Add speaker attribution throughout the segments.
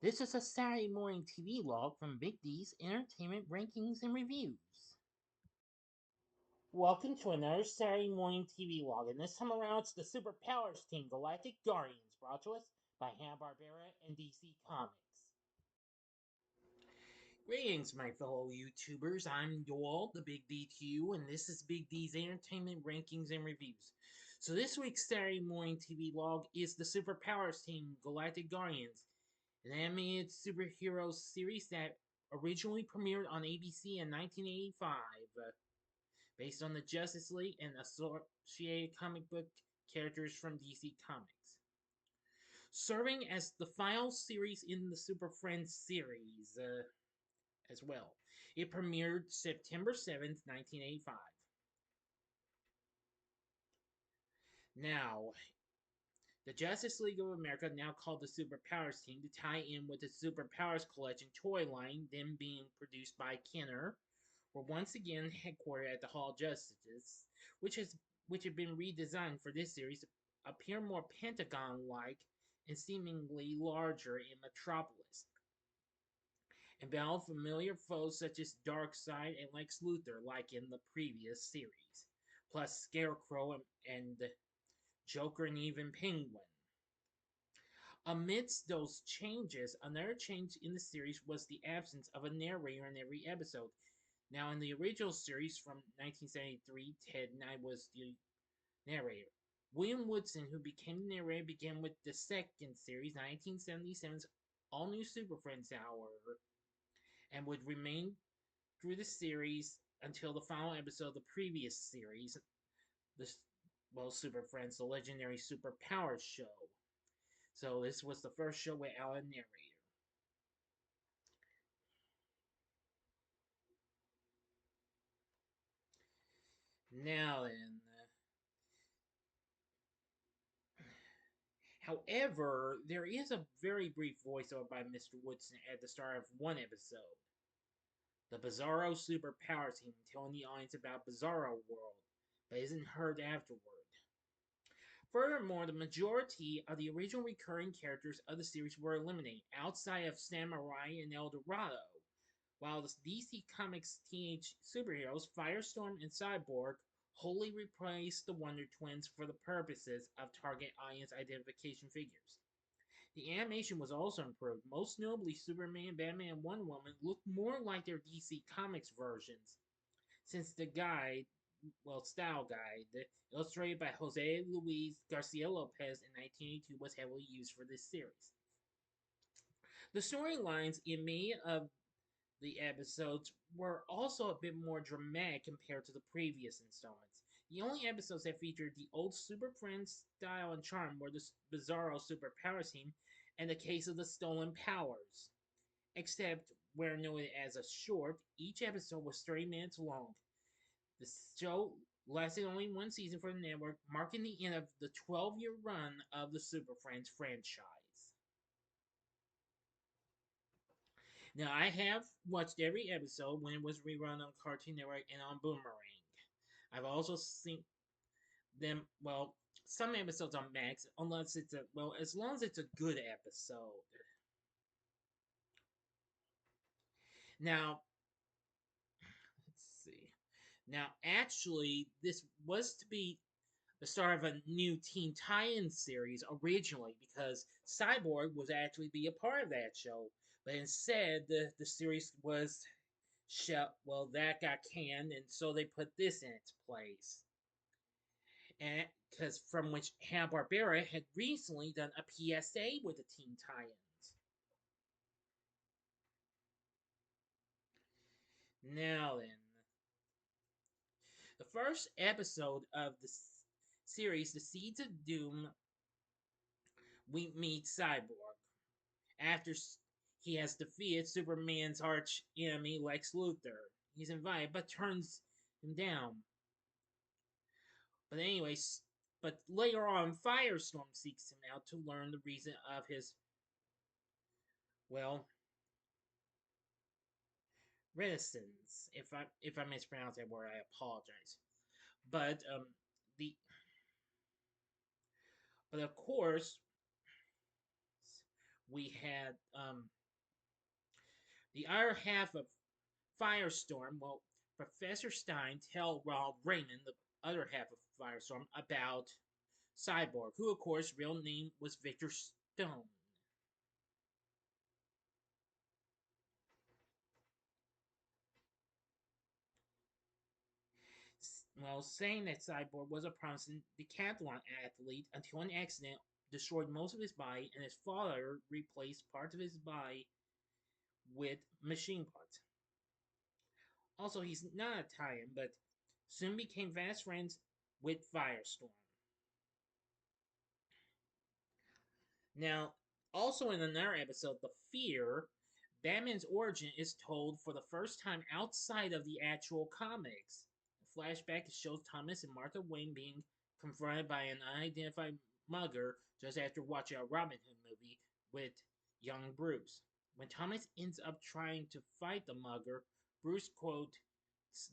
Speaker 1: This is a Saturday morning TV log from Big D's Entertainment Rankings and Reviews. Welcome to another Saturday morning TV log, and this time around it's the Superpowers team, Galactic Guardians, brought to us by Hanna-Barbera and DC Comics. Greetings, my fellow YouTubers. I'm Joel, the Big D to you, and this is Big D's Entertainment Rankings and Reviews. So this week's Saturday morning TV log is the Superpowers team, Galactic Guardians, an animated superhero series that originally premiered on ABC in 1985, based on the Justice League and associated comic book characters from DC Comics. Serving as the final series in the Super Friends series as well. It premiered September 7th, 1985. Now, the Justice League of America, now called the Superpowers team, to tie in with the Superpowers Collection toy line, then being produced by Kenner, were once again headquartered at the Hall of Justice, which had been redesigned for this series to appear more Pentagon-like and seemingly larger in Metropolis, and battle familiar foes such as Darkseid and Lex Luthor, like in the previous series, plus Scarecrow and Joker and even Penguin. Amidst those changes, another change in the series was the absence of a narrator in every episode. Now, in the original series from 1973, Ted Knight was the narrator. William Woodson, who became the narrator, began with the second series, 1977's All New Super Friends, however, and would remain through the series until the final episode of the previous series, Super Friends, the legendary Superpowers show. So this was the first show without a narrator. Now then, however, there is a very brief voiceover by Mr. Woodson at the start of one episode. The Bizarro Superpowers team telling the audience about Bizarro World, but isn't heard afterward. Furthermore, the majority of the original recurring characters of the series were eliminated, outside of Samurai and El Dorado, while the DC Comics teenage superheroes Firestorm and Cyborg wholly replaced the Wonder Twins for the purposes of target audience identification figures. The animation was also improved. Most notably, Superman, Batman, and Wonder Woman looked more like their DC Comics versions, since the style guide, illustrated by Jose Luis Garcia Lopez in 1982, was heavily used for this series. The storylines in many of the episodes were also a bit more dramatic compared to the previous installments. The only episodes that featured the old Super Friends style and charm were the Bizarro Superpowers team and the Case of the Stolen Powers. Except where noted as a short, each episode was 30 minutes long. The show lasted only one season for the network, marking the end of the 12-year run of the Super Friends franchise. Now, I have watched every episode when it was rerun on Cartoon Network and on Boomerang. I've also seen them, some episodes on Max, as long as it's a good episode. Now, let's see. Now, actually, this was to be the start of a new Teen Titans series originally, because Cyborg was actually be a part of that show. But instead, the series was that got canned, and so they put this in its place. And because from which Hanna-Barbera had recently done a PSA with the Teen Titans. Now then, the first episode of the series, The Seeds of Doom, we meet Cyborg after he has defeated Superman's arch enemy Lex Luthor. He's invited, but turns him down. But anyways, later on, Firestorm seeks him out to learn the reason of his, reticence. If I mispronounce that word, I apologize. But of course, we had the other half of Firestorm. Well, Professor Stein tell Rob Raymond, the other half of Firestorm, about Cyborg, who, of course, real name was Victor Stone. Well, saying that Cyborg was a promising decathlon athlete until an accident destroyed most of his body and his father replaced parts of his body with machine parts. Also, he's not Italian, but soon became fast friends with Firestorm. Now, also in another episode, The Fear, Batman's origin is told for the first time outside of the actual comics. The flashback shows Thomas and Martha Wayne being confronted by an unidentified mugger just after watching a Robin Hood movie with young Bruce. When Thomas ends up trying to fight the mugger, Bruce quote,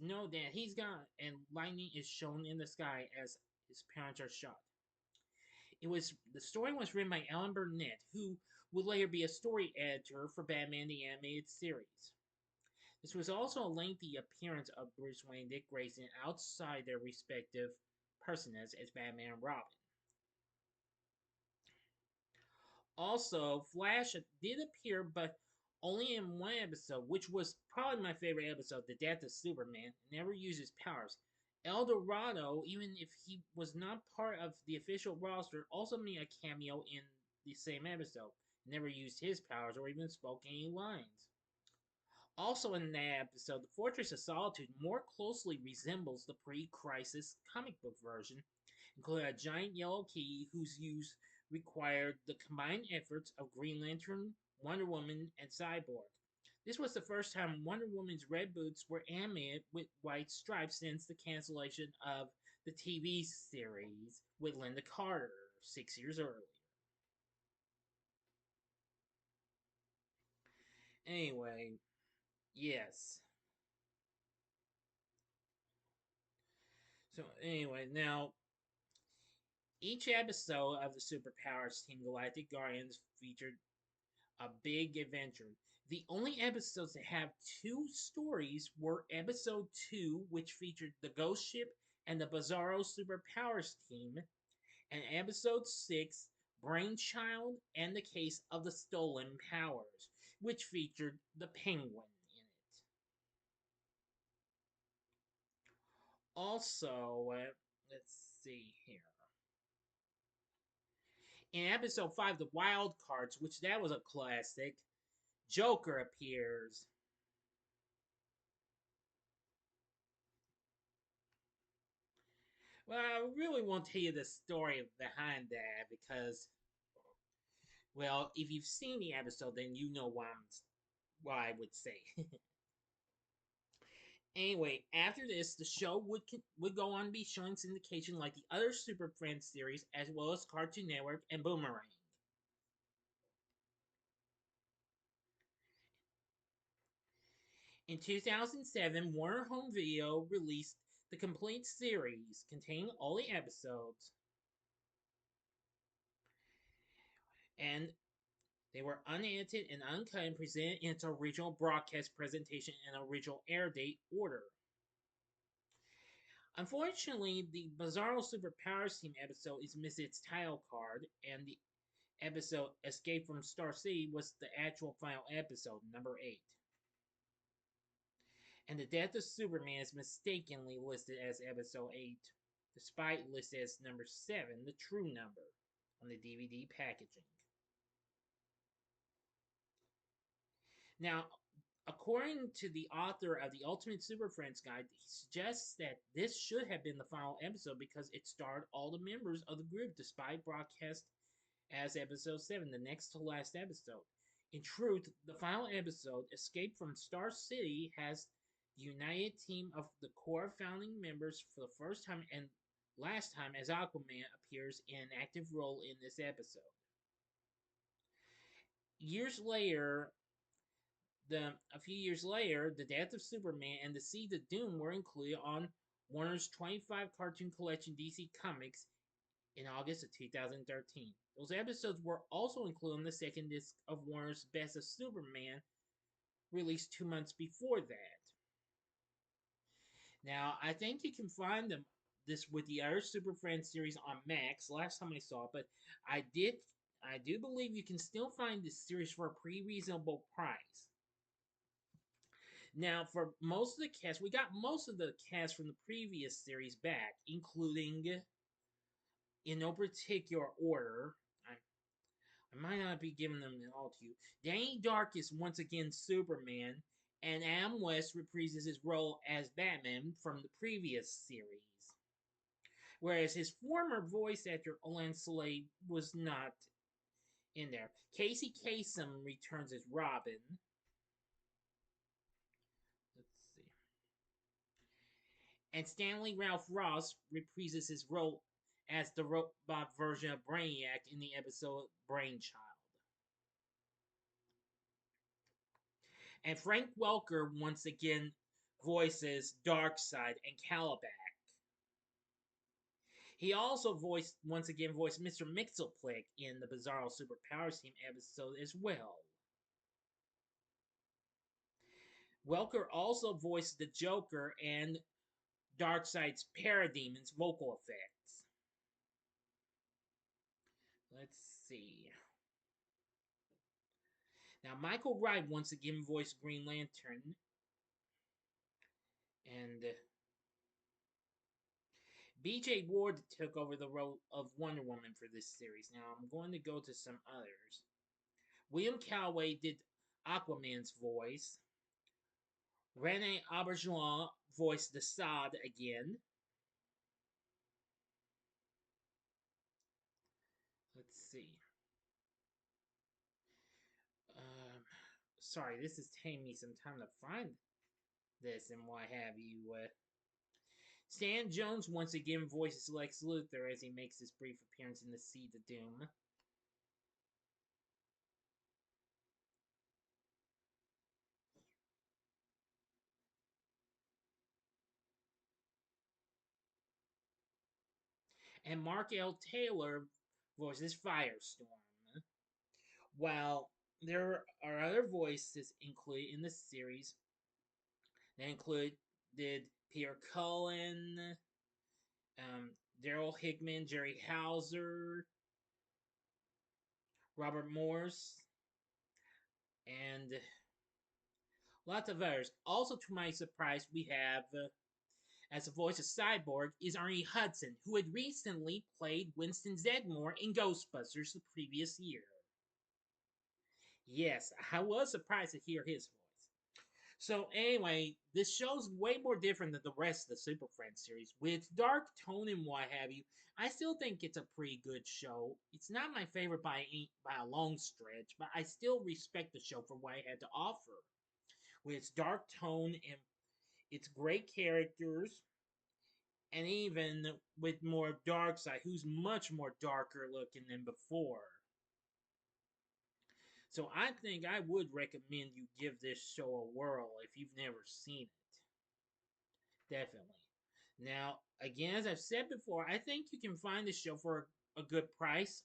Speaker 1: "Know that he's gone," and lightning is shown in the sky as his parents are shot. The story was written by Alan Burnett, who would later be a story editor for Batman the Animated Series. This was also a lengthy appearance of Bruce Wayne and Dick Grayson outside their respective personas as Batman and Robin. Also, Flash did appear, but only in one episode, which was probably my favorite episode, The Death of Superman. Never used his powers. El Dorado, even if he was not part of the official roster, also made a cameo in the same episode. Never used his powers or even spoke any lines. Also in that episode, the Fortress of Solitude more closely resembles the pre-crisis comic book version, including a giant yellow key whose use required the combined efforts of Green Lantern, Wonder Woman, and Cyborg. This was the first time Wonder Woman's red boots were animated with white stripes since the cancellation of the TV series with Linda Carter 6 years earlier. Anyway, yes. So anyway, now each episode of the Superpowers Team Galactic Guardians featured a big adventure. The only episodes that have two stories were episode 2, which featured the Ghost Ship and the Bizarro Superpowers team, and episode 6, Brainchild and the Case of the Stolen Powers, which featured the Penguin in it. Also, let's see here. In episode 5, The Wild Cards, which that was a classic, Joker appears. Well, I really won't tell you the story behind that because, well, if you've seen the episode, then you know what I would say. Anyway, after this, the show would go on to be showing syndication like the other Super Friends series, as well as Cartoon Network and Boomerang. In 2007, Warner Home Video released the complete series containing all the episodes, and they were unedited and uncut and presented in its original broadcast presentation and original air date order. Unfortunately, the Bizarro Superpowers Team episode is missing its title card, and the episode Escape from Star City was the actual final episode, number 8. And The Death of Superman is mistakenly listed as episode 8, despite listed as number 7, the true number, on the DVD packaging. Now, according to the author of the Ultimate Super Friends Guide, he suggests that this should have been the final episode because it starred all the members of the group despite broadcast as episode 7, the next to last episode. In truth, the final episode, Escape from Star City, has the united team of the core founding members for the first time and last time as Aquaman appears in an active role in this episode. A few years later, The Death of Superman and The Seeds of Doom were included on Warner's 25 cartoon collection DC Comics in August of 2013. Those episodes were also included in the second disc of Warner's Best of Superman, released 2 months before that. Now, I think you can find this with the other Super Friends series on Max. Last time I saw it, but I did, I do believe you can still find this series for a pretty reasonable price. Now, for most of the cast, we got most of the cast from the previous series back, including, in no particular order, I might not be giving them all to you. Danny Dark is once again Superman, and Adam West reprises his role as Batman from the previous series. Whereas his former voice actor, Alan Slade, was not in there. Casey Kasem returns as Robin. Let's see. And Stanley Ralph Ross reprises his role as the robot version of Brainiac in the episode Brainchild. And Frank Welker once again voices Darkseid and Caliban. He also once again voiced Mr. Mxyzptlk in the Bizarro Superpowers Team episode as well. Welker also voiced the Joker and Darkseid's Parademons vocal effects. Let's see. Now, Michael Wright once again voiced Green Lantern. And B.J. Ward took over the role of Wonder Woman for this series. Now, I'm going to go to some others. William Calloway did Aquaman's voice. Rene Auberjonois voiced the Sod again. Let's see. Sorry, this is taking me some time to find this and what have you. Stan Jones once again voices Lex Luthor as he makes his brief appearance in the Seed of Doom. And Mark L. Taylor voices Firestorm. While there are other voices included in the series that included Peter Cullen, Daryl Hickman, Jerry Hauser, Robert Morse, and lots of others. Also, to my surprise, we have, as the voice of Cyborg, is Ernie Hudson, who had recently played Winston Zeddemore in Ghostbusters the previous year. Yes, I was surprised to hear his voice. So anyway, this show's way more different than the rest of the Super Friends series. With its dark tone and what have you, I still think it's a pretty good show. It's not my favorite by a long stretch, but I still respect the show for what it had to offer. With its dark tone and its great characters, and even with more Darkseid, who's much more darker looking than before. So I think I would recommend you give this show a whirl if you've never seen it. Definitely. Now, again, as I've said before, I think you can find the show for a good price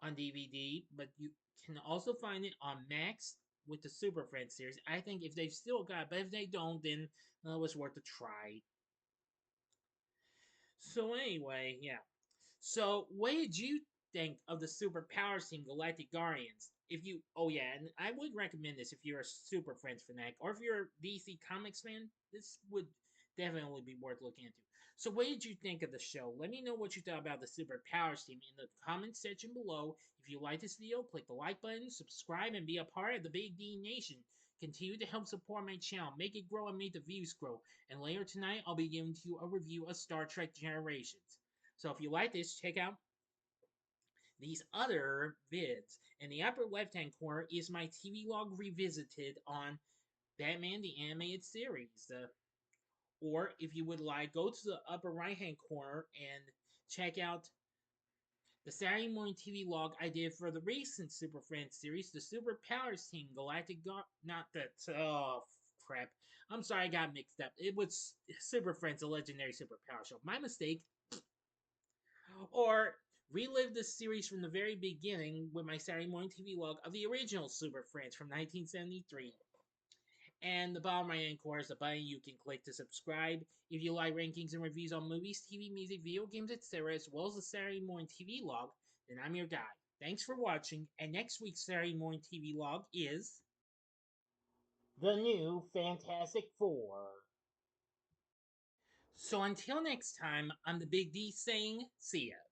Speaker 1: on DVD, but you can also find it on Max with the Super Friends series. I think if they've still got it, but if they don't, then it was worth a try. So anyway, yeah. So what did you think of the Superpowers Team Galactic Guardians? If you, oh yeah, and I would recommend this if you're a Super Friends fanatic, or if you're a DC Comics fan, this would definitely be worth looking into. So what did you think of the show? Let me know what you thought about the Superpowers Team in the comment section below. If you like this video, click the like button, subscribe, and be a part of the Big D Nation. Continue to help support my channel, make it grow and make the views grow. And later tonight, I'll be giving you a review of Star Trek Generations. So if you like this, check out these other vids. In the upper left-hand corner is my TV log revisited on Batman the Animated Series. Or if you would like, go to the upper right-hand corner and check out the Saturday Morning TVLog I did for the recent Super Friends series, the Super Powers Team Galactic not that, oh crap. I'm sorry, I got mixed up. It was Super Friends, a legendary superpower show. My mistake. Or relive the series from the very beginning with my Saturday Morning TVLog of the original Super Friends from 1973. And the bottom right hand corner is a button you can click to subscribe. If you like rankings and reviews on movies, TV, music, video games, etc., as well as the Saturday Morning TVLog, then I'm your guy. Thanks for watching, and next week's Saturday Morning TVLog is the new Fantastic Four. So until next time, I'm the Big D saying, see ya.